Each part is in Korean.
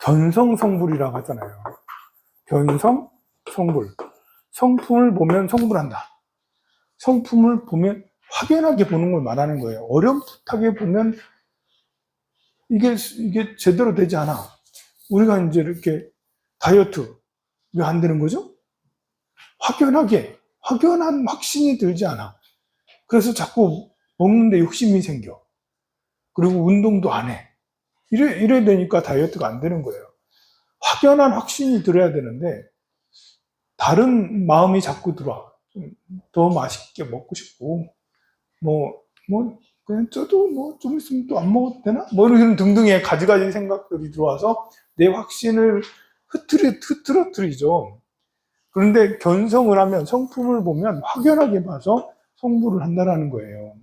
견성성불이라고 하잖아요. 견성성불. 성품을 보면 성불한다. 성품을 보면 확연하게 보는 걸 말하는 거예요. 어렴풋하게 보면 이게 제대로 되지 않아. 우리가 이제 이렇게 다이어트 왜 안 되는 거죠? 확연한 확신이 들지 않아. 그래서 자꾸 먹는데 욕심이 생겨. 그리고 운동도 안 해. 이래 되니까 다이어트가 안 되는 거예요. 확연한 확신이 들어야 되는데 다른 마음이 자꾸 들어와. 더 맛있게 먹고 싶고 그냥 저도 좀 있으면 또 안 먹어도 되나? 이런 등등의 가지 생각들이 들어와서 내 확신을 흐트러뜨리죠. 그런데 견성을 하면, 성품을 보면 확연하게 봐서 성불을 한다라는 거예요.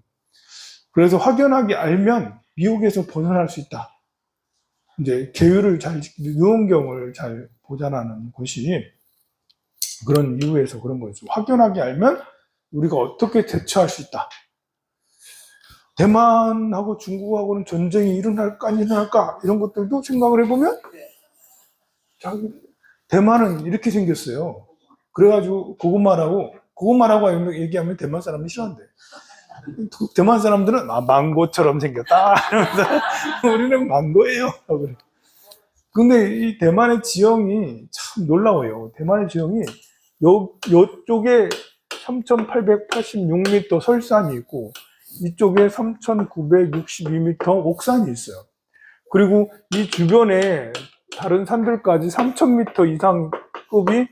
그래서 확연하게 알면 미혹에서 벗어날 수 있다. 이제 계율을 유언경을 잘 보자라는 것이 그런 이유에서 그런 거죠. 확연하게 알면 우리가 어떻게 대처할 수 있다. 대만하고 중국하고는 전쟁이 일어날까 안 일어날까 이런 것들도 생각을 해보면 대만은 이렇게 생겼어요. 그래가지고 그것만하고 얘기하면 대만 사람이 싫어한대. 대만 사람들은 망고처럼 생겼다 이러면서 우리는 망고예요. 근데 이 대만의 지형이 참 놀라워요. 대만의 지형이 요쪽에 3,886m 설산이 있고 이쪽에 3,962m 옥산이 있어요. 그리고 이 주변에 다른 산들까지 3,000m 이상 급이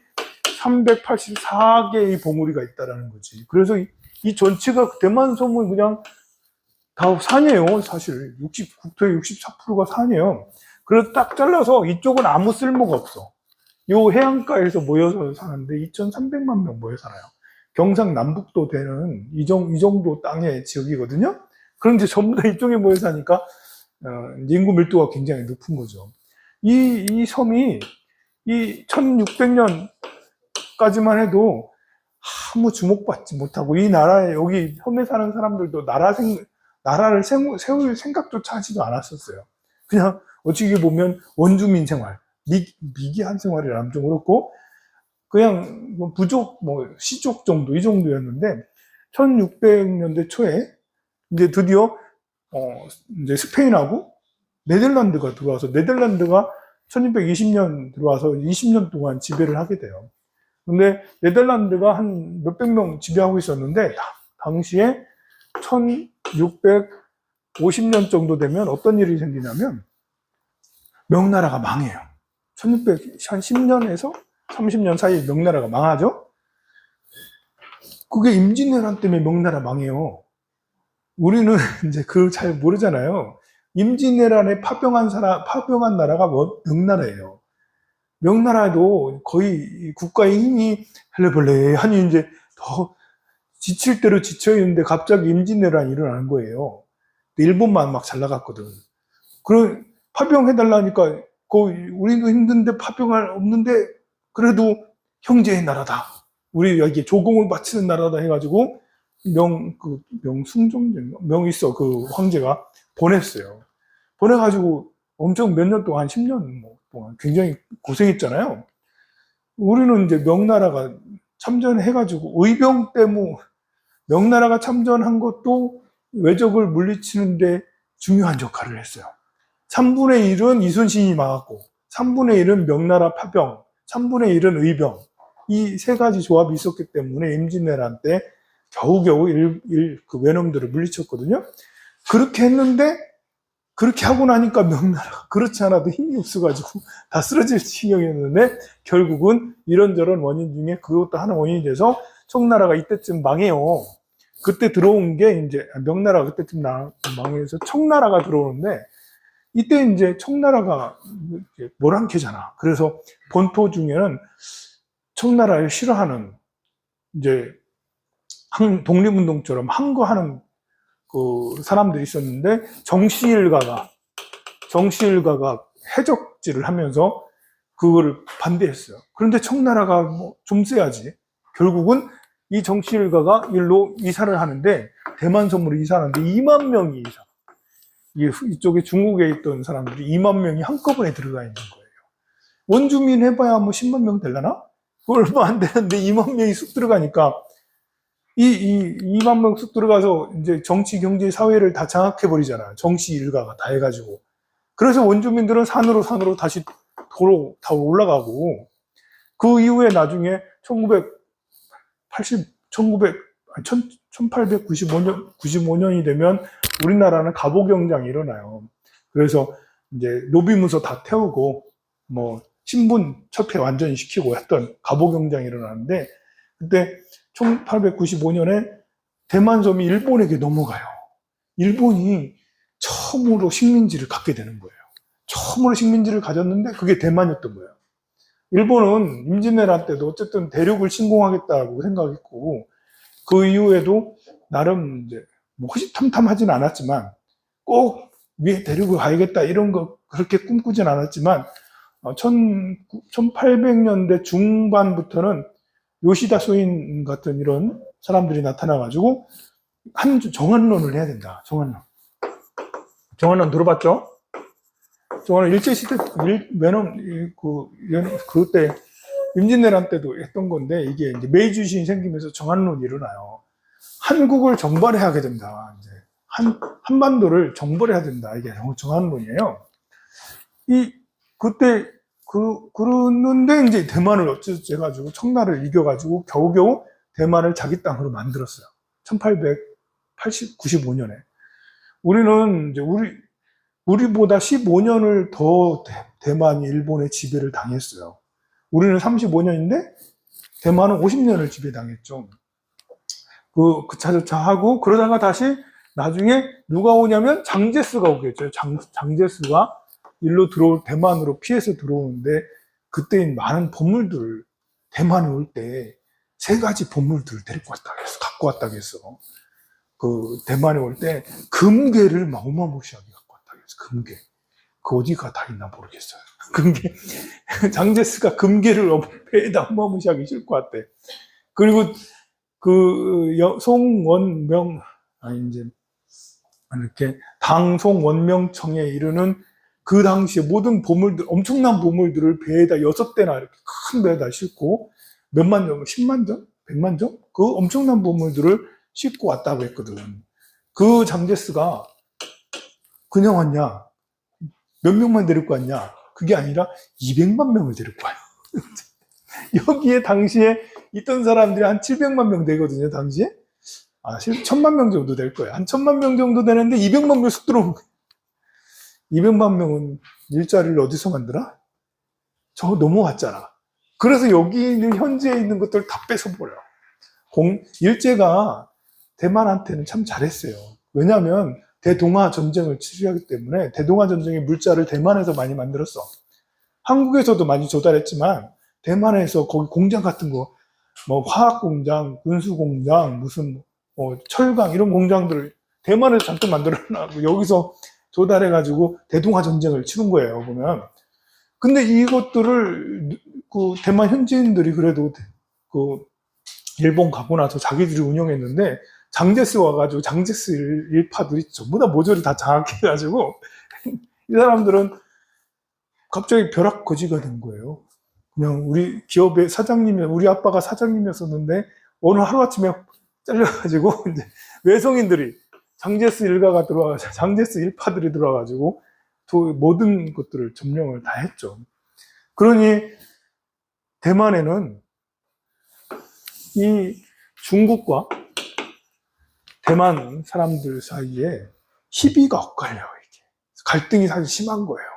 384개의 봉우리가 있다라는 거지. 그래서 이 전체가 대만 섬은 그냥 다 산이에요. 사실 국토의 64%가 산이에요. 그래서 딱 잘라서 이쪽은 아무 쓸모가 없어. 요 해안가에서 모여서 사는데 2,300만 명 모여 살아요. 경상남북도 되는 이 정도 땅의 지역이거든요. 그런데 전부 다 이쪽에 모여 사니까 인구 밀도가 굉장히 높은 거죠. 이 섬이 이 1600년까지만 해도 아무 주목받지 못하고 이 나라에 여기 섬에 사는 사람들도 나라를 세울 생각조차 하지도 않았었어요. 그냥 어찌 보면 원주민 생활, 미개한 생활이라면 좀 그렇고 그냥 부족, 시족 정도, 이 정도였는데, 1600년대 초에, 이제 드디어, 이제 스페인하고 네덜란드가 들어와서, 네덜란드가 1620년 들어와서 20년 동안 지배를 하게 돼요. 근데 네덜란드가 한 몇백 명 지배하고 있었는데, 당시에 1650년 정도 되면 어떤 일이 생기냐면, 명나라가 망해요. 1610년에서 30년 사이에 명나라가 망하죠? 그게 임진왜란 때문에 명나라 망해요. 우리는 이제 그걸 잘 모르잖아요. 임진왜란에 파병한 나라가 명나라예요. 명나라도 거의 국가의 힘이 헬레벌레하니 이제 더 지칠 대로 지쳐 있는데 갑자기 임진왜란이 일어나는 거예요. 일본만 막 잘 나갔거든. 그럼 파병해달라니까 우리도 힘든데 파병할 없는데 그래도 형제의 나라다. 우리 여기 조공을 바치는 나라다 해가지고 명있어 그 황제가 보냈어요. 보내가지고 엄청 몇 년 동안 10년 동안 굉장히 고생했잖아요. 우리는 이제 명나라가 참전해가지고 의병 때문에 명나라가 참전한 것도 외적을 물리치는데 중요한 역할을 했어요. 3분의 1은 이순신이 막았고 3분의 1은 명나라 파병 3분의 1은 의병, 이 세 가지 조합이 있었기 때문에 임진왜란 때 겨우겨우 그 외놈들을 물리쳤거든요. 그렇게 했는데, 그렇게 하고 나니까 명나라가 그렇지 않아도 힘이 없어가지고 다 쓰러질 지경이었는데, 결국은 이런저런 원인 중에 그것도 하나 원인이 돼서 청나라가 이때쯤 망해요. 그때 들어온 게 이제, 명나라가 그때쯤 망해서 청나라가 들어오는데, 이때 이제 청나라가 모랑캐잖아. 그래서 본토 중에는 청나라를 싫어하는 이제 독립운동처럼 항거하는 그 사람들이 있었는데 정시일가가 해적질을 하면서 그거를 반대했어요. 그런데 청나라가 좀 세야지. 결국은 이 정시일가가 일로 이사를 하는데 대만 섬으로 이사하는데 2만 명이 이쪽에 중국에 있던 사람들이 2만 명이 한꺼번에 들어가 있는 거예요. 원주민 해봐야 뭐 10만 명 되려나? 얼마 안 되는데 2만 명이 쑥 들어가니까 이 2만 명 쑥 들어가서 이제 정치, 경제, 사회를 다 장악해버리잖아. 정치 일가가 다 해가지고. 그래서 원주민들은 산으로 다시 도로 다 올라가고, 그 이후에 나중에 1895년이 되면 우리나라는 갑오경장이 일어나요. 그래서 이제 노비문서 다 태우고, 뭐, 신분 철폐 완전히 시키고 했던 갑오경장이 일어나는데, 그때 1895년에 대만섬이 일본에게 넘어가요. 일본이 처음으로 식민지를 갖게 되는 거예요. 처음으로 식민지를 가졌는데 그게 대만이었던 거예요. 일본은 임진왜란 때도 어쨌든 대륙을 침공하겠다고 생각했고, 그 이후에도 나름 이제 뭐 호시탐탐하진 않았지만 꼭 위에 대륙을 가야겠다 이런 거 그렇게 꿈꾸진 않았지만 1800년대 중반부터는 요시다 소인 같은 이런 사람들이 나타나가지고 정한론을 해야 된다. 정한론 들어봤죠? 정한론 일제시대 그때 임진왜란 때도 했던 건데 이게 이제 메이지 유신이 생기면서 정한론이 일어나요. 한국을 정벌해야 된다. 이제 한반도를 정벌해야 된다. 이게 정한론이에요. 그때 그러는데 이제 대만을 어쩌지 해가지고 청나라를 이겨가지고 겨우겨우 대만을 자기 땅으로 만들었어요. 1895년에. 우리는 이제 우리보다 15년을 더 대만이 일본의 지배를 당했어요. 우리는 35년인데 대만은 50년을 지배당했죠. 그 차저차 하고 그러다가 다시 나중에 누가 오냐면 장제스가 오겠죠. 장제스가 대만으로 피해서 들어오는데 그때 많은 보물들 대만에 올 때 3가지 보물들을 갖고 왔다고 했어. 그 대만에 올 때 금괴를 어마무시하게 갖고 왔다고 했어. 금괴. 그 어디가 다 있나 모르겠어요. 금괴. 장제스가 금괴를 배에다 어마무시하게 싣고 왔대. 그리고 송원명 이제 이렇게 당송원명청에 이르는 그 당시에 모든 보물들, 엄청난 보물들을 배에다 6대나 이렇게 큰 배에다 싣고 몇만 점, 10만 점, 100만 점? 그 엄청난 보물들을 싣고 왔다고 했거든. 그 장제스가 그냥 왔냐? 몇 명만 데리고 왔냐? 그게 아니라 200만 명을 데리고 와요. 여기에 당시에 있던 사람들이 한 700만 명 되거든요, 당시에. 1000만 명 정도 될 거예요. 한 1000만 명 정도 되는데 200만 명 쑥 들어온 거예요. 200만 명은 일자리를 어디서 만들어? 저거 넘어왔잖아. 그래서 여기 있는 현지에 있는 것들 다 뺏어버려요. 일제가 대만한테는 참 잘했어요. 왜냐하면 대동아 전쟁을 치르기 때문에 대동아 전쟁의 물자를 대만에서 많이 만들었어. 한국에서도 많이 조달했지만 대만에서 거기 공장 같은 거, 뭐 화학공장, 군수공장, 무슨 철강 이런 공장들을 대만에서 잠깐 만들어놔고 여기서 조달해가지고 대동아 전쟁을 치른 거예요, 보면. 근데 이것들을 그 대만 현지인들이 그래도 그 일본 가고 나서 자기들이 운영했는데 장제스 와가지고 장제스 일파들이 전부 다 모조리 다 장악해가지고 이 사람들은 갑자기 벼락거지가 된 거예요. 그냥 우리 기업의 우리 아빠가 사장님이었었는데 어느 하루아침에 잘려가지고 이제 외성인들이 장제스 일가가 들어와가지고 장제스 일파들이 들어와가지고 모든 것들을 점령을 다 했죠. 그러니 대만에는 이 중국과 대만 사람들 사이에 희비가 엇갈려요. 이게 갈등이 사실 심한 거예요.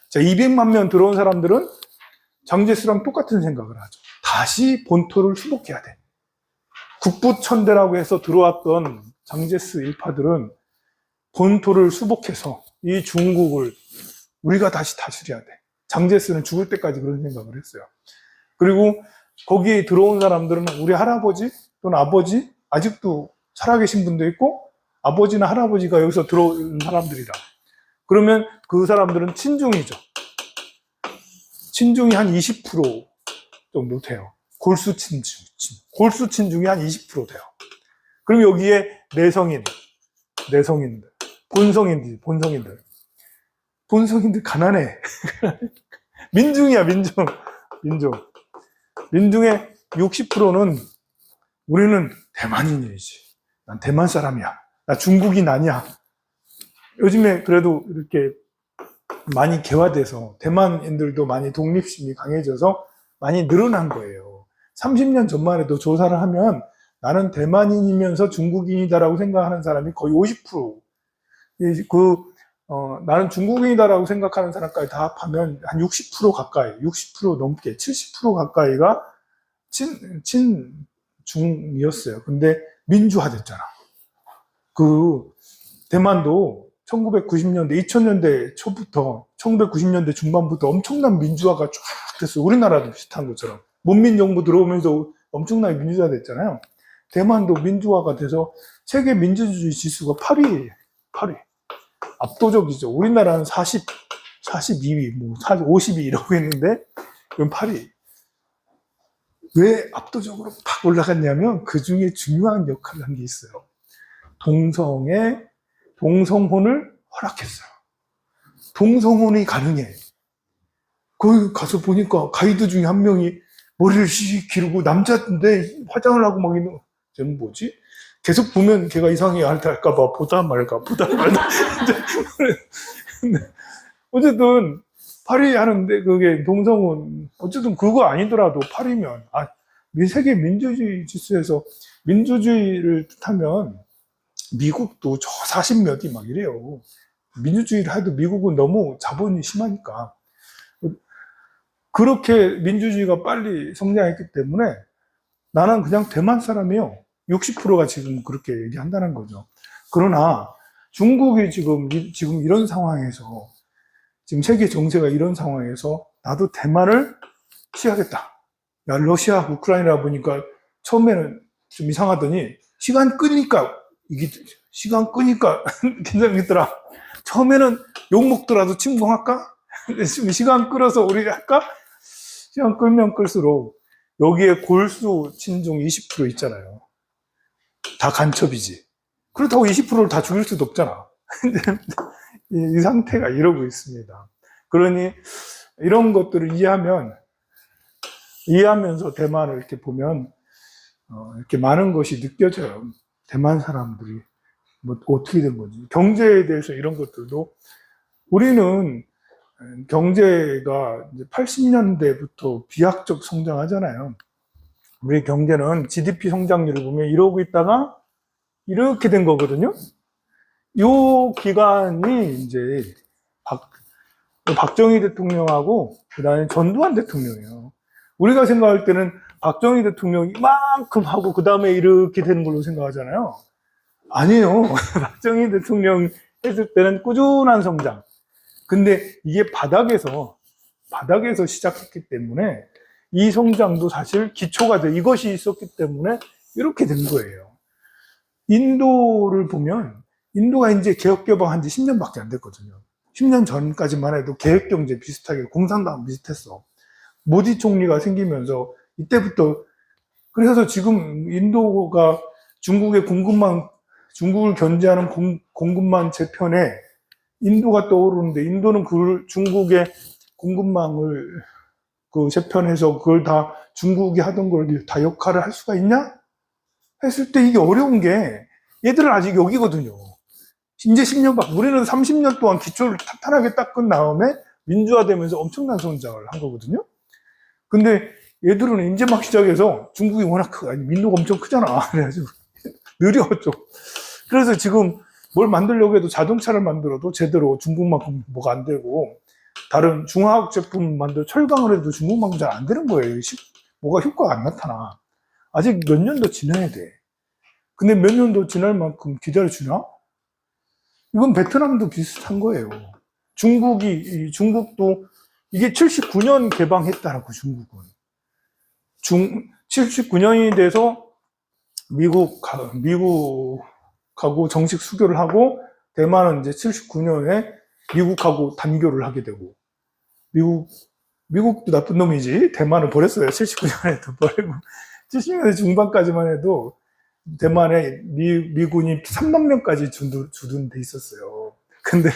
자, 200만 명 들어온 사람들은 장제스랑 똑같은 생각을 하죠. 다시 본토를 수복해야 돼. 국부천대라고 해서 들어왔던 장제스 일파들은 본토를 수복해서 이 중국을 우리가 다시 다스려야 돼. 장제스는 죽을 때까지 그런 생각을 했어요. 그리고 거기에 들어온 사람들은 우리 할아버지 또는 아버지, 아직도 살아계신 분도 있고 아버지나 할아버지가 여기서 들어온 사람들이다. 그러면 그 사람들은 친중이죠. 친중이 한 20% 정도 돼요. 골수 친중이 한 20% 돼요. 그럼 여기에 내성인들, 본성인들 가난해. 민중이야, 민중. 민중. 민중의 60%는 우리는 대만인이지. 난 대만 사람이야. 나 중국인 아니야. 요즘에 그래도 이렇게 많이 개화돼서 대만인들도 많이 독립심이 강해져서 많이 늘어난 거예요. 30년 전만 해도 조사를 하면 나는 대만인이면서 중국인이다라고 생각하는 사람이 거의 50%. 나는 중국인이다라고 생각하는 사람까지 다 합하면 한 60% 가까이, 60% 넘게, 70% 가까이가 친중이었어요. 근데 민주화됐잖아. 대만도 1990년대, 2000년대 초부터, 1990년대 중반부터 엄청난 민주화가 쫙 됐어요. 우리나라도 비슷한 것처럼. 문민정부 들어오면서 엄청나게 민주화 됐잖아요. 대만도 민주화가 돼서 세계 민주주의 지수가 8위예요. 8위. 압도적이죠. 우리나라는 42위, 50위 이러고 있는데, 이건 8위. 왜 압도적으로 팍 올라갔냐면, 그 중에 중요한 역할을 한 게 있어요. 동성혼을 허락했어요. 동성혼이 가능해. 거기 가서 보니까 가이드 중에 한 명이 머리를 씩 기르고 남자인데 화장을 하고 막 있는, 쟤는 뭐지? 계속 보면 걔가 이상하게 할까봐 보다 말까. 어쨌든 파리 하는데 그게 동성혼, 어쨌든 그거 아니더라도 파리면, 세계 민주주의 지수에서 민주주의를 뜻하면 미국도 저 40몇이 막 이래요. 민주주의를 해도 미국은 너무 자본이 심하니까. 그렇게 민주주의가 빨리 성장했기 때문에 나는 그냥 대만 사람이요. 60%가 지금 그렇게 얘기한다는 거죠. 그러나 중국이 지금 이런 상황에서, 지금 세계 정세가 이런 상황에서 나도 대만을 취하겠다. 야, 러시아, 우크라이나 보니까 처음에는 좀 이상하더니 시간 끄니까 괜찮겠더라. 처음에는 욕 먹더라도 침공할까? 지금 시간 끌어서 우리 할까? 시간 끌면 끌수록 여기에 골수 친중 20% 있잖아요. 다 간첩이지. 그렇다고 20%를 다 죽일 수도 없잖아. 이 상태가 이러고 있습니다. 그러니 이런 것들을 이해하면서 대만을 이렇게 보면 이렇게 많은 것이 느껴져요. 대만 사람들이 뭐 어떻게 된 건지. 경제에 대해서 이런 것들도, 우리는 경제가 이제 80년대부터 비약적 성장하잖아요. 우리 경제는 GDP 성장률을 보면 이러고 있다가 이렇게 된 거거든요. 요 기간이 이제 박정희 대통령하고 그다음에 전두환 대통령이에요. 우리가 생각할 때는 박정희 대통령이 이만큼 하고 그다음에 이렇게 되는 걸로 생각하잖아요. 아니에요. 박정희 대통령 했을 때는 꾸준한 성장. 근데 이게 바닥에서 시작했기 때문에 이 성장도 사실 기초가 돼. 이것이 있었기 때문에 이렇게 된 거예요. 인도를 보면, 인도가 이제 개혁 개방한 지 10년밖에 안 됐거든요. 10년 전까지만 해도 계획경제 비슷하게 공산당 비슷했어. 모디 총리가 생기면서 이때부터, 그래서 지금 인도가 중국을 견제하는 공급망 재편에 인도가 떠오르는데, 인도는 중국의 공급망을 재편해서 그걸 다 중국이 하던 걸 다 역할을 할 수가 있냐? 했을 때 이게 어려운 게, 얘들은 아직 여기거든요. 이제 10년 우리는 30년 동안 기초를 탄탄하게 닦은 다음에 민주화되면서 엄청난 성장을 한 거거든요. 근데 얘들은 이제 막 시작해서, 중국이 워낙 인도가 엄청 크잖아. 그래가지고 느려 좀. 그래서 지금 뭘 만들려고 해도, 자동차를 만들어도 제대로 중국만큼 뭐가 안 되고, 다른 중화학 제품 철강을 해도 중국만큼 잘 안 되는 거예요. 뭐가 효과가 안 나타나. 아직 몇 년 더 지나야 돼. 근데 몇 년 더 지날 만큼 기다려주나? 이건 베트남도 비슷한 거예요. 중국도 이게 79년 개방했다라고, 중국은. 79년이 돼서 미국하고 정식 수교를 하고, 대만은 이제 79년에 미국하고 단교를 하게 되고, 미국도 나쁜 놈이지. 대만을 버렸어요. 79년에도 버리고. 70년대 중반까지만 해도 대만에 미군이 3만 명까지 주둔 돼 있었어요. 근데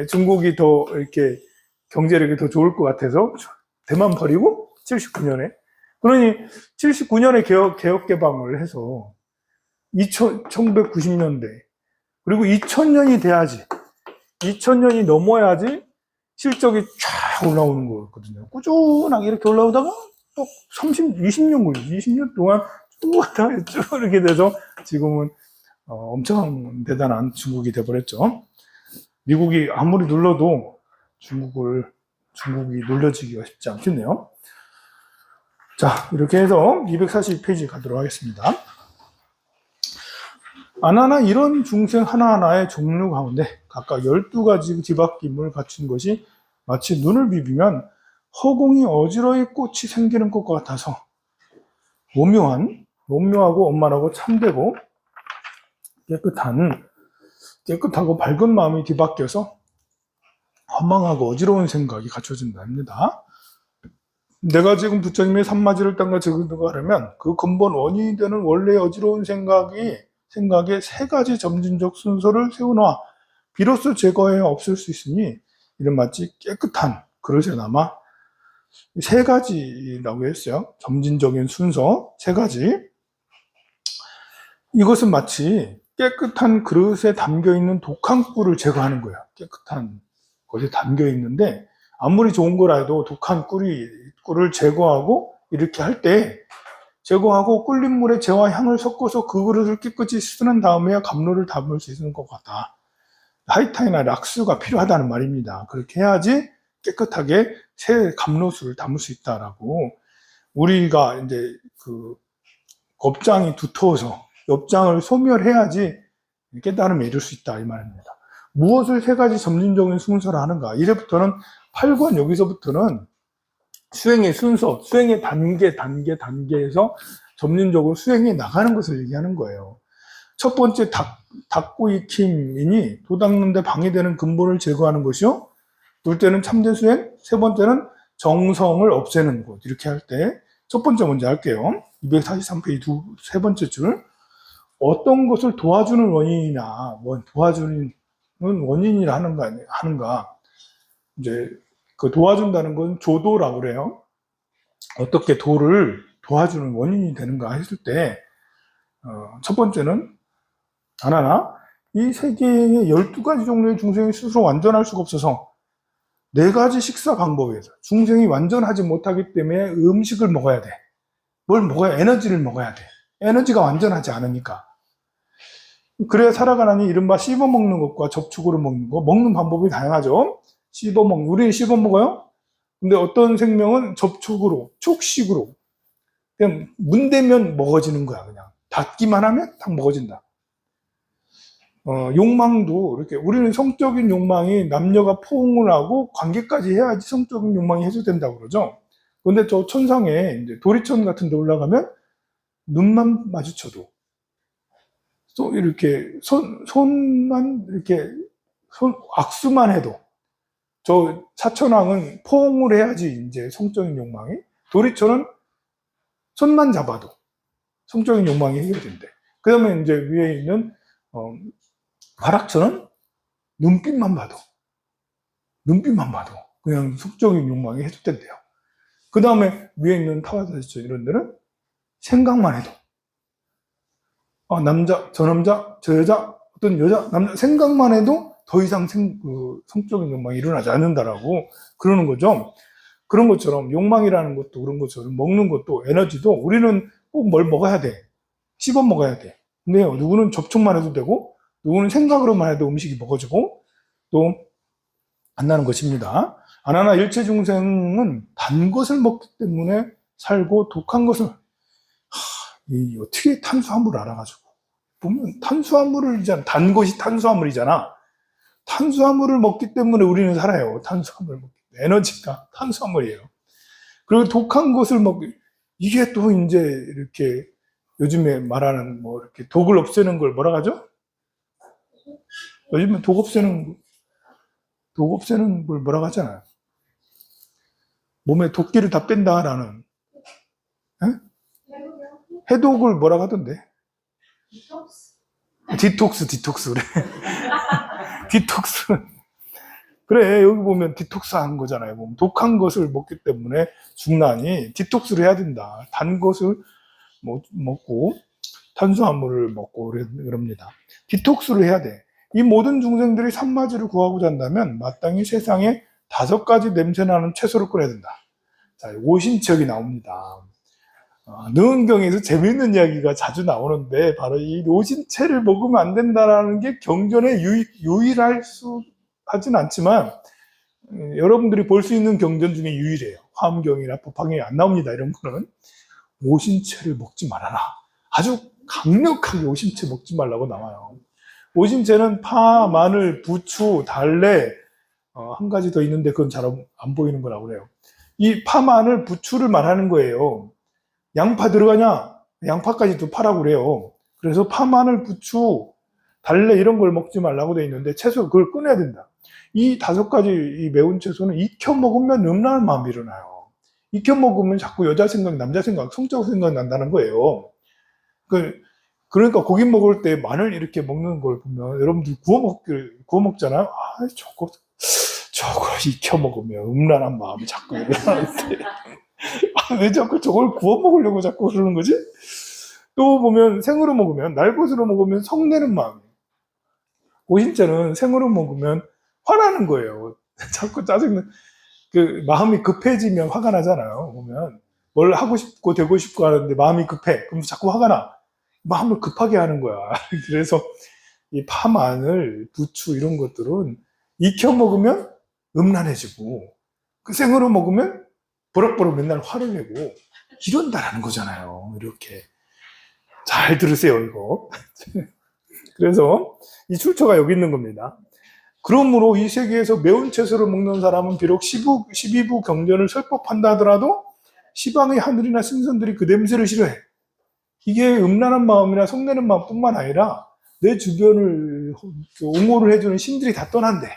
중국이 더 이렇게 경제력이 더 좋을 것 같아서 대만 버리고 79년에. 그러니 79년에 개혁 개방을 해서 1990년대 그리고 2000년이 돼야지 2000년이 넘어야지 실적이 쫙 올라오는 거거든요. 꾸준하게 이렇게 올라오다가 또 20년 걸리죠. 20년 동안 쭉 이렇게 돼서 지금은 엄청 대단한 중국이 돼버렸죠. 미국이 아무리 눌러도 중국이 눌려지기가 쉽지 않겠네요. 자, 이렇게 해서 242페이지 가도록 하겠습니다. 아나나 이런 중생 하나하나의 종류 가운데 각각 12가지 뒤바뀜을 갖춘 것이 마치 눈을 비비면 허공이 어지러이 꽃이 생기는 것과 같아서 오묘하고 원만하고 참되고 깨끗하고 밝은 마음이 뒤바뀌어서 허망하고 어지러운 생각이 갖춰진다 합니다. 내가 지금 부처님의 산마지를 땅과 적용하고 하려면 그 근본 원인이 되는 원래 어지러운 생각의 세 가지 점진적 순서를 세워놓아 비로소 제거해 없앨 수 있으니 이는 마치 깨끗한 그릇에 남아 세 가지라고 했어요. 점진적인 순서 세 가지. 이것은 마치 깨끗한 그릇에 담겨있는 독한 꿀을 제거하는 거예요. 깨끗한 것에 담겨있는데 아무리 좋은 거라 해도 독한 꿀을 제거하고 이렇게 할 때 제거하고 끓는 물에 재와 향을 섞어서 그 그릇을 깨끗이 씻은 다음에야 감로를 담을 수 있는 것 같다. 하이타이나 락수가 필요하다는 말입니다. 그렇게 해야지 깨끗하게 새 감로수를 담을 수 있다라고. 우리가 이제 그 업장이 두터워서 업장을 소멸해야지 깨달음에 이룰 수 있다 이 말입니다. 무엇을 세 가지 점진적인 순서를 하는가? 이제부터는 8권 여기서부터는 수행의 순서, 수행의 단계에서 점진적으로 수행해 나가는 것을 얘기하는 거예요. 첫 번째 닦고 익힘이니 도닦는 데 방해되는 근본을 제거하는 것이요. 둘째는 참된 수행, 세 번째는 정성을 없애는 것. 이렇게 할 때 첫 번째 먼저 할게요. 243페이지 세 번째 줄. 어떤 것을 도와주는 원인이냐, 도와주는 원인이라 하는가. 이제 그 도와준다는 건 조도라고 그래요. 어떻게 도를 도와주는 원인이 되는가 했을 때, 첫 번째는 하나나 이 세계의 12가지 종류의 중생이 스스로 완전할 수가 없어서 4가지 식사 방법에서 중생이 완전하지 못하기 때문에 음식을 먹어야 돼. 뭘 먹어야 에너지를 먹어야 돼. 에너지가 완전하지 않으니까. 그래야 살아가라니 이른바 씹어먹는 것과 접촉으로 먹는 거, 먹는 방법이 다양하죠. 우리는 씹어먹어요. 근데 어떤 생명은 접촉으로, 촉식으로, 그냥 문대면 먹어지는 거야, 그냥. 닿기만 하면 딱 먹어진다. 욕망도 이렇게, 우리는 성적인 욕망이 남녀가 포옹을 하고 관계까지 해야지 성적인 욕망이 해소된다고 그러죠. 근데 저 천상에, 이제 도리천 같은 데 올라가면 눈만 마주쳐도, 또 이렇게 손만 이렇게 악수만 해도 저 사천왕은 포옹을 해야지 이제 성적인 욕망이, 도리천은 손만 잡아도 성적인 욕망이 해결된대. 그 다음에 이제 위에 있는 화락천은 눈빛만 봐도 그냥 성적인 욕망이 해소된대요. 그 다음에 위에 있는 타와사천 이런 데는 생각만 해도 남자, 저 남자, 저 여자, 어떤 여자, 남자 생각만 해도 더 이상 성적인 욕망이 일어나지 않는다라고 그러는 거죠. 그런 것처럼 욕망이라는 것도 그런 것처럼 먹는 것도 에너지도 우리는 꼭 뭘 먹어야 돼. 씹어 먹어야 돼. 근데 누구는 접촉만 해도 되고 누구는 생각으로만 해도 음식이 먹어지고 또 안 나는 것입니다. 아나나 일체 중생은 단 것을 먹기 때문에 살고 독한 것을 어떻게 탄수화물을 알아가지고 보면 탄수화물을 단 것이 탄수화물이잖아. 탄수화물을 먹기 때문에 우리는 살아요. 탄수화물을 먹기 때문에. 에너지가 탄수화물이에요. 그리고 독한 것을 이게 또 이제 이렇게 요즘에 말하는 이렇게 독을 없애는 걸 뭐라 하죠? 요즘에 독 없애는 걸 뭐라 하잖아요. 몸에 독기를 다 뺀다라는. 해독을 뭐라 하던데? 디톡스 그래. 디톡스. 그래, 여기 보면 디톡스 하는 거잖아요. 보면 독한 것을 먹기 때문에 중란이 디톡스를 해야 된다. 단 것을 먹고 탄수화물을 먹고 그럽니다. 디톡스를 해야 돼. 이 모든 중생들이 산마지를 구하고자 한다면 마땅히 세상에 5가지 냄새나는 채소를 꺼내야 된다. 자, 오신척이 나옵니다. 능은경에서 재미있는 이야기가 자주 나오는데 바로 이 오신채를 먹으면 안 된다라는 게 경전에 유일할 수 하진 않지만 여러분들이 볼 수 있는 경전 중에 유일해요. 화엄경이나 법화경에 안 나옵니다. 이런 거는 오신채를 먹지 말아라. 아주 강력하게 오신채 먹지 말라고 나와요. 오신채는 파, 마늘, 부추, 달래 한 가지 더 있는데 그건 잘 안 보이는 거라고 그래요. 이 파, 마늘, 부추를 말하는 거예요. 양파 들어가냐? 양파까지도 파라고 그래요. 그래서 파, 마늘, 부추, 달래 이런 걸 먹지 말라고 돼 있는데 채소 그걸 끊어야 된다. 이 5가지 이 매운 채소는 익혀 먹으면 음란한 마음이 일어나요. 익혀 먹으면 자꾸 여자 생각, 남자 생각, 성적 생각 난다는 거예요. 그러니까 고기 먹을 때 마늘 이렇게 먹는 걸 보면 여러분들 구워 먹잖아요. 아, 저거 익혀 먹으면 음란한 마음이 자꾸 일어나는데 왜 자꾸 저걸 구워 먹으려고 자꾸 그러는 거지? 또 보면 생으로 먹으면, 날것으로 먹으면 성내는 마음이에요. 오신채는 생으로 먹으면 화나는 거예요. 자꾸 짜증나. 마음이 급해지면 화가 나잖아요. 보면 뭘 하고 싶고 되고 싶고 하는데 마음이 급해. 그럼 자꾸 화가 나. 마음을 급하게 하는 거야. 그래서 이 파, 마늘, 부추 이런 것들은 익혀 먹으면 음란해지고 생으로 먹으면 버럭버럭 맨날 화를 내고 이런다라는 거잖아요. 이렇게 잘 들으세요, 이거. 그래서 이 출처가 여기 있는 겁니다. 그러므로 이 세계에서 매운 채소를 먹는 사람은 비록 12부 경전을 설법한다 하더라도 시방의 하늘이나 신선들이 그 냄새를 싫어해. 이게 음란한 마음이나 성내는 마음뿐만 아니라 내 주변을 옹호를 해주는 신들이 다 떠난대.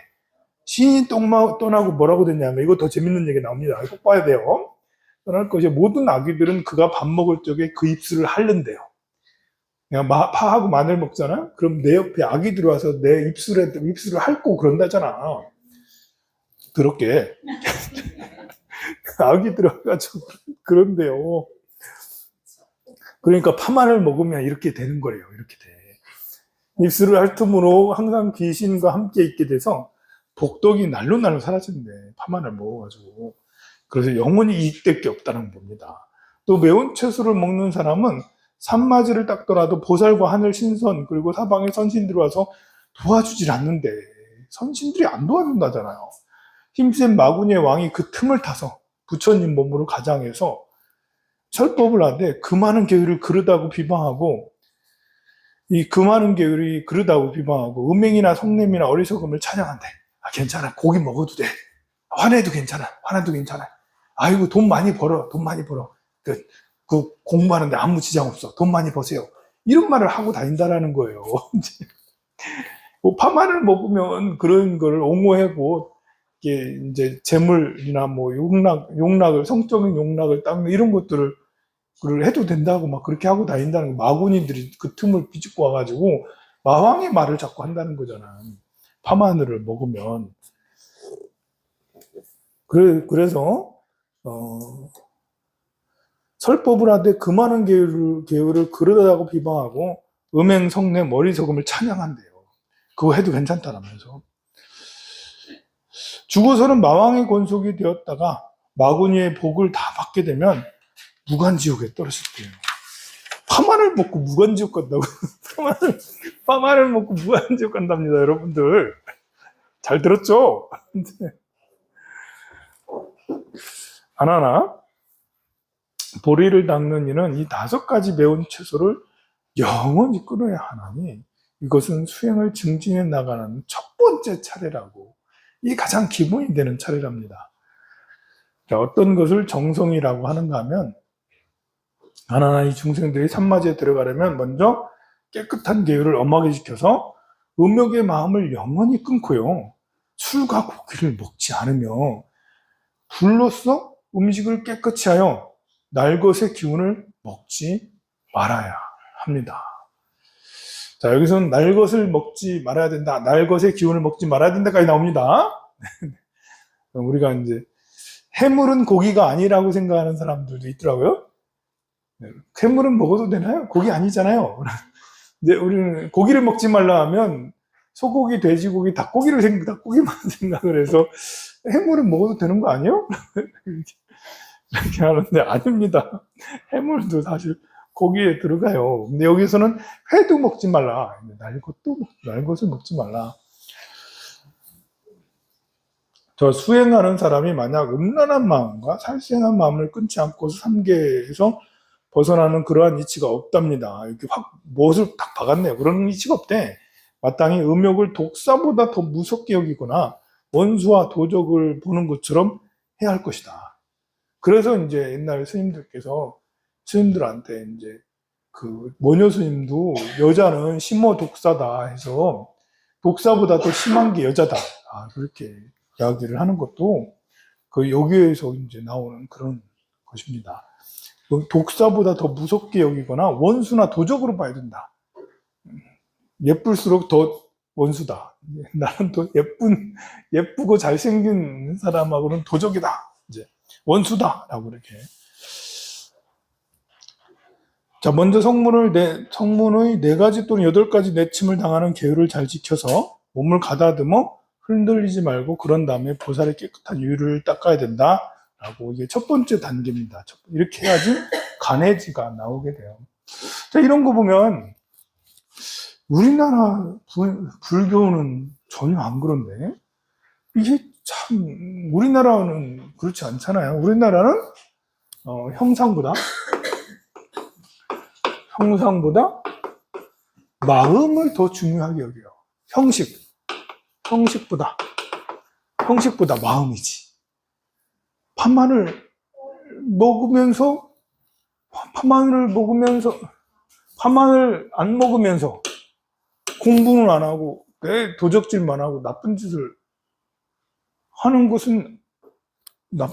신이 떠나고 뭐라고 됐냐면 이거 더 재밌는 얘기 나옵니다. 꼭 봐야 돼요. 떠날 것이 모든 아기들은 그가 밥 먹을 적에 그 입술을 핥는데요. 그냥 파하고 마늘 먹잖아? 그럼 내 옆에 아기 들어와서 내 입술을 핥고 그런다잖아. 더럽게. 아기 들어와가지고 그런데요. 그러니까 파마늘 먹으면 이렇게 되는 거래요. 이렇게 돼. 입술을 핥음으로 항상 귀신과 함께 있게 돼서 복덕이 날로 사라진대. 파마늘 먹어가지고. 그래서 영원히 이익될 게 없다는 겁니다. 또 매운 채소를 먹는 사람은 산마지를 닦더라도 보살과 하늘 신선 그리고 사방에 선신들이 와서 도와주질 않는데 선신들이 안 도와준다잖아요. 힘센 마구니의 왕이 그 틈을 타서 부처님 몸으로 가장해서 설법을 하되 그 많은 계율을 그르다고 비방하고 이 그 많은 계율이 그르다고 비방하고 음행이나 성냄이나 어리석음을 찬양한대. 아, 괜찮아. 고기 먹어도 돼. 화내도 괜찮아. 화나도 괜찮아. 아이고 돈 많이 벌어. 그 공부하는데 아무 지장 없어. 돈 많이 버세요. 이런 말을 하고 다닌다라는 거예요. 뭐 파마를 먹으면 그런 걸 옹호하고 이게 이제 재물이나 뭐 용락을 성적인 용락을 닦는 이런 것들을 해도 된다고 막 그렇게 하고 다닌다는 거. 마구니들이 그 틈을 비집고 와가지고 마왕의 말을 자꾸 한다는 거잖아. 파마늘을 먹으면. 그래서 설법을 하되 그 많은 계율을 그러다고 비방하고 음행, 성냄, 어리석음을 찬양한대요. 그거 해도 괜찮다라면서. 죽어서는 마왕의 권속이 되었다가 마구니의 복을 다 받게 되면 무간지옥에 떨어질게요. 파마를 먹고 무간지옥 간다고. 파마를 먹고 무간지옥 간답니다, 여러분들. 잘 들었죠? 안 하나? 보리를 닦는 이는 이 5가지 매운 채소를 영원히 끊어야 하나니 이것은 수행을 증진해 나가는 첫 번째 차례라고. 이 가장 기본이 되는 차례랍니다. 자, 어떤 것을 정성이라고 하는가 하면 하나하나 이 중생들이 산마지에 들어가려면 먼저 깨끗한 계율을 엄하게 지켜서 음욕의 마음을 영원히 끊고요. 술과 고기를 먹지 않으며 불로써 음식을 깨끗이 하여 날것의 기운을 먹지 말아야 합니다. 자, 여기서는 날것을 먹지 말아야 된다. 날것의 기운을 먹지 말아야 된다까지 나옵니다. 우리가 이제 해물은 고기가 아니라고 생각하는 사람들도 있더라고요. 네, 해물은 먹어도 되나요? 고기 아니잖아요. 이제 우리는 고기를 먹지 말라 하면 소고기, 돼지고기, 닭고기만 생각을 해서 해물은 먹어도 되는 거 아니에요? 이렇게 하는데 아닙니다. 해물도 사실 고기에 들어가요. 근데 여기서는 회도 먹지 말라. 날 것을 먹지 말라. 저 수행하는 사람이 만약 음란한 마음과 살생한 마음을 끊지 않고서 삼계에서 벗어나는 그러한 이치가 없답니다. 이렇게 확 못을 딱 박았네요. 그런 이치가 없대. 마땅히 음욕을 독사보다 더 무섭게 여기거나 원수와 도적을 보는 것처럼 해야 할 것이다. 그래서 이제 옛날 스님들한테 이제 그 모녀 스님도 여자는 심호 독사다 해서 독사보다 더 심한 게 여자다. 그렇게 이야기를 하는 것도 그 여기에서 이제 나오는 그런 것입니다. 독사보다 더 무섭게 여기거나 원수나 도적으로 봐야 된다. 예쁠수록 더 원수다. 나는 더 예쁘고 잘생긴 사람하고는 도적이다. 이제 원수다라고 이렇게. 자, 먼저 성문의 4가지 또는 8가지 내침을 당하는 계율을 잘 지켜서 몸을 가다듬어 흔들리지 말고 그런 다음에 보살의 깨끗한 유를 닦아야 된다라고 이게 첫 번째 단계입니다. 이렇게 해야지 간해지가 나오게 돼요. 자, 이런 거 보면 우리나라 불교는 전혀 안 그런데 이게 참 우리나라는 그렇지 않잖아요. 우리나라는 형상보다 마음을 더 중요하게 여겨요. 형식보다 마음이지. 파마늘 안 먹으면서 공부는 안 하고 내 도적질만 하고 나쁜 짓을 하는 것은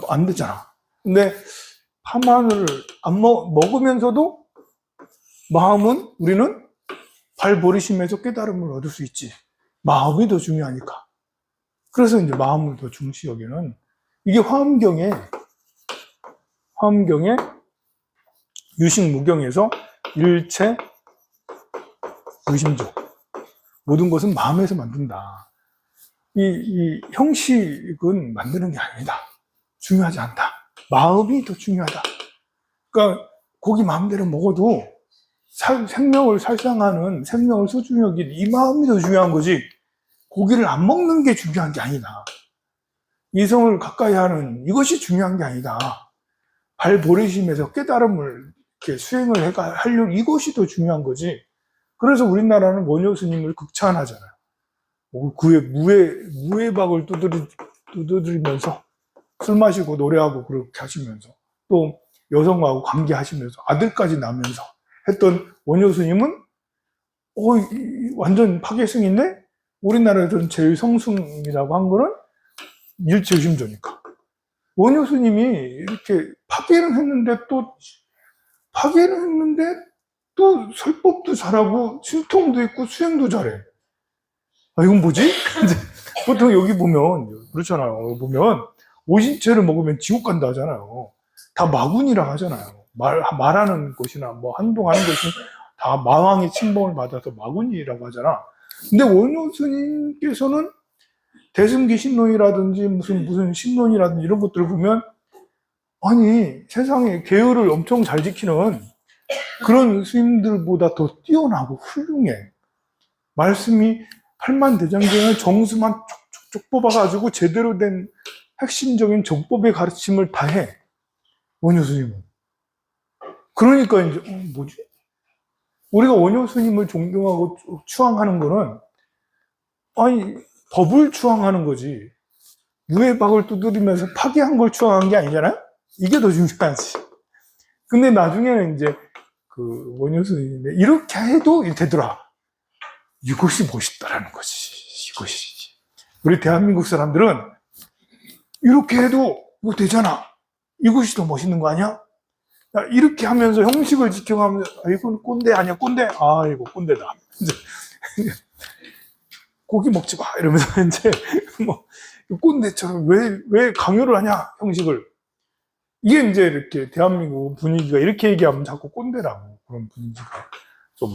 안 되잖아. 근데 파마늘을 먹으면서도 마음은 우리는 발버리심에서 깨달음을 얻을 수 있지. 마음이 더 중요하니까. 그래서 이제 마음을 더 중시 여기는 이게 화엄경의 유식무경에서 일체 의심조. 모든 것은 마음에서 만든다. 이 형식은 만드는 게 아니다. 중요하지 않다. 마음이 더 중요하다. 그러니까 고기 마음대로 먹어도 생명을 소중히 여기는 이 마음이 더 중요한 거지. 고기를 안 먹는 게 중요한 게 아니다. 이성을 가까이 하는 이것이 중요한 게 아니다. 발버리심에서 깨달음을 이렇게 수행을 하려는 이것이 더 중요한 거지. 그래서 우리나라는 원효 스님을 극찬하잖아요. 그의 무해박을 두드리면서 술 마시고 노래하고 그렇게 하시면서 또 여성하고 관계하시면서 아들까지 낳으면서 했던 원효 스님은 완전 파괴승인데 우리나라에서는 제일 성승이라고 한 거는 일체의심조니까. 원효 스님이 이렇게 파괴는 했는데 또 설법도 잘하고 신통도 있고 수행도 잘해. 이건 뭐지? 보통 여기 보면 그렇잖아요. 보면 오신채를 먹으면 지옥 간다 하잖아요. 다 마군이라 하잖아요. 말하는 것이나 뭐 행동하는 것이 다 마왕의 침범을 받아서 마군이라고 하잖아. 근데 원효 스님께서는 대승기 신론이라든지 무슨 신론이라든지 이런 것들을 보면 아니 세상에 계율을 엄청 잘 지키는 그런 스님들보다 더 뛰어나고 훌륭해. 말씀이 팔만대장경의 정수만 촉촉촉 뽑아가지고 제대로 된 핵심적인 정법의 가르침을 다 해. 원효 스님은. 그러니까 이제 뭐지? 우리가 원효 스님을 존경하고 추앙하는 거는 아니 법을 추앙하는 거지. 무해박을 두드리면서 파괴한 걸 추앙한 게 아니잖아요? 이게 더 중요하지. 근데 나중에는 이제 그 원효 스님이 이렇게 해도 되더라. 이것이 멋있다라는 거지. 이것이. 우리 대한민국 사람들은 이렇게 해도 이거 되잖아. 이것이 더 멋있는 거 아니야? 이렇게 하면서 형식을 지켜가면서 이건 꼰대 아니야 꼰대? 이거 꼰대다. 이제 고기 먹지 마 이러면서 이제 뭐 꼰대처럼 왜 강요를 하냐, 형식을. 이게 이제 이렇게 대한민국 분위기가 이렇게 얘기하면 자꾸 꼰대라고 그런 분위기가 좀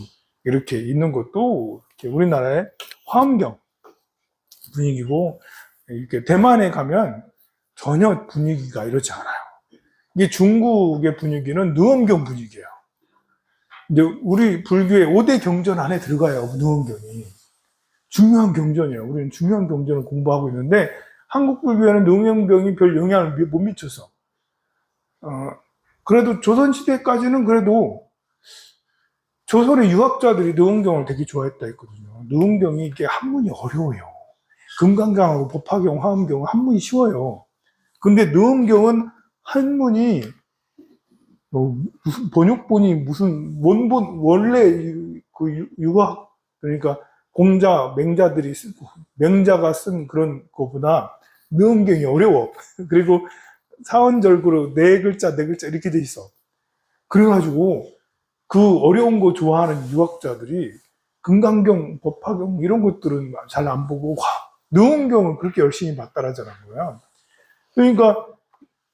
이렇게 있는 것도 이렇게 우리나라의 화엄경 분위기고, 이렇게 대만에 가면 전혀 분위기가 이렇지 않아요. 이게 중국의 분위기는 느엄경 분위기예요. 근데 우리 불교의 5대 경전 안에 들어가요, 느엄경이. 중요한 경전이에요. 우리는 중요한 경전을 공부하고 있는데, 한국 불교에는 느엄경이 별 영향을 못 미쳐서. 그래도 조선시대까지는 그래도 조선의 유학자들이 느엄경을 되게 좋아했다 했거든요. 느엄경이 이게 한문이 어려워요. 금강경하고 법화경, 화엄경은 한문이 쉬워요. 근데 느엄경은 한문이 무슨 번역본이 무슨 원본 원래 그 유학 그러니까 공자 맹자들이 쓰고 명자가 쓴 그런 거보다 느엄경이 어려워. 그리고 사원절구로 네 글자 이렇게 돼 있어. 그래가지고 그 어려운 거 좋아하는 유학자들이 금강경, 법화경 이런 것들은 잘 안 보고 느엄경을 그렇게 열심히 봤다라는 거야. 그러니까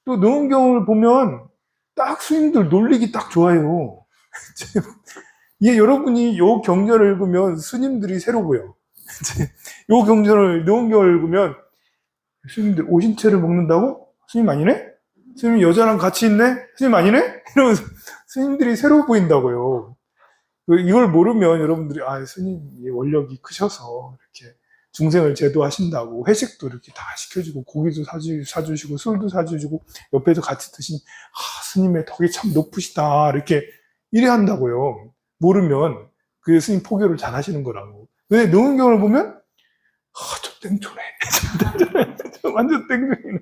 또 느엄경을 보면 딱 스님들 놀리기 딱 좋아요. 이게 여러분이 요 경전을 읽으면 스님들이 새로 보여. 요 경전을 느엄경을 읽으면 스님들 오신채를 먹는다고? 스님 아니네? 스님 여자랑 같이 있네? 스님 아니네? 이러면서 스님들이 새로 보인다고요. 이걸 모르면 여러분들이 스님이 원력이 크셔서 이렇게 중생을 제도하신다고 회식도 이렇게 다 시켜주고 고기도 사주시고 술도 사주시고 옆에서 같이 드시니 스님의 덕이 참 높으시다 이렇게 이래 한다고요. 모르면 그 스님 포교를 잘 하시는 거라고. 근데 느엄경을 보면 저 땡초네. 완전 땡초네.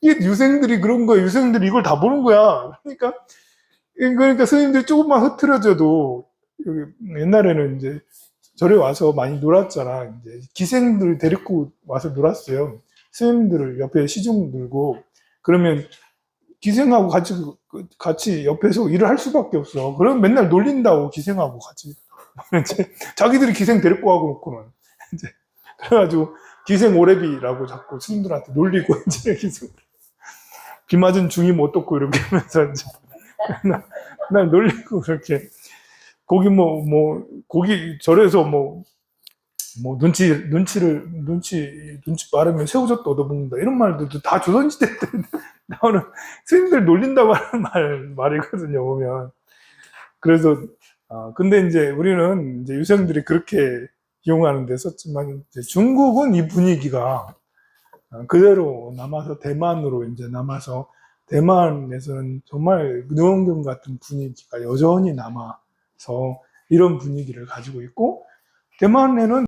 이게 유생들이 그런 거야. 유생들이 이걸 다 보는 거야. 그러니까 스님들이 조금만 흐트러져도 옛날에는 이제 절에 와서 많이 놀았잖아. 이제 기생들 데리고 와서 놀았어요. 스님들을 옆에 시중 들고 그러면 기생하고 같이 옆에서 일을 할 수밖에 없어. 그럼 맨날 놀린다고 기생하고 같이. 이제 자기들이 기생 데리고 와고 놓고는 이제 그래가지고 기생 오래비라고 자꾸 스님들한테 놀리고 이제 기생 비 맞은 중임 어떻고 이렇게 하면서 이제 날 놀리고 그렇게 고기 고기 절에서 눈치 빠르면 새우젓도 얻어먹는다 이런 말들도 다 조선시대 때 나오는 스님들 놀린다고 하는 말이거든요 보면. 그래서 근데 이제 우리는 이제 유생들이 그렇게 이용하는 데 썼지만 이제 중국은 이 분위기가 그대로 남아서 대만으로 이제 남아서 대만에서는 정말 느엄경 같은 분위기가 여전히 남아서 이런 분위기를 가지고 있고 대만에는